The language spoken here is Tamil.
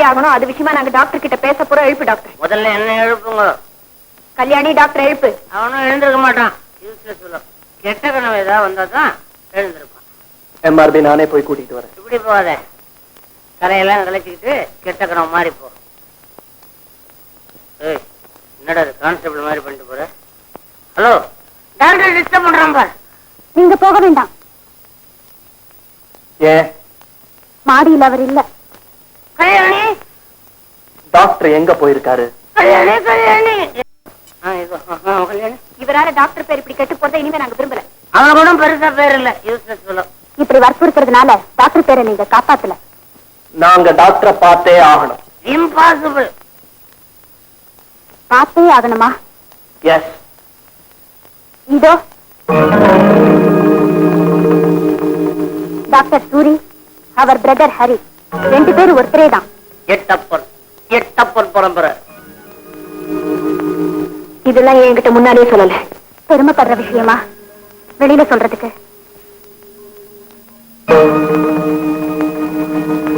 எழுப்பியே ஆகணும். அது விஷயமா நாங்க டாக்டர் கிட்ட பேச போறோம். எழுப்பு டாக்டர். முதல்ல என்ன எழுப்புங்க. கல்யாணி டாக்டர் எழுப்பு. அவனும் எழுந்திருக்க மாட்டான். கெட்ட கனவு ஏதாவது வந்தாதான் எழுந்திருப்பான். எம்ஆர்பி நானே போய் கூட்டிட்டு வரேன். இப்படி போகாத, கரையெல்லாம் கலைச்சிக்கிட்டு கெட்ட கனவு மாறி போ. என்னடா கான்ஸ்டபிள் மாதிரி பண்ணிட்டு போற? ஹலோ டாக்டர் டிஸ்டர்ப் பண்றான் பார். நீங்க போக வேண்டாம். ஏன்? மாடியில் அவர் இல்ல. கல்யாணி டாக்டர் எங்க போயிருக்காரு? கல்யாணி கல்யாணி கல்யாணி இவரால டாக்டர் பேர் இப்படி கெட்டு போறதை இனிமே நாங்க விரும்பல. அவன் கூட பெருசா பேர் இல்ல, யூஸ்லெஸ் ஃபெல்லோ. இப்படி வற்புறுத்துறதுனால டாக்டர் பேரை நீங்க காப்பாத்தல. நாங்க டாக்டரை பார்த்தே ஆகணும். இம்பாசிபிள். பார்த்தே ஆகணுமா? எஸ். இதோ டாக்டர் சூரி, அவர் பிரதர் ஹரி, 2 பேரும் ஒருத்தரே தான். எட்டப்பன் பரம்பரை. இதெல்லாம் என்கிட்ட முன்னாடியே சொல்லல. பெருமைப்படுற விஷயமா வெளியில சொல்றதுக்கு?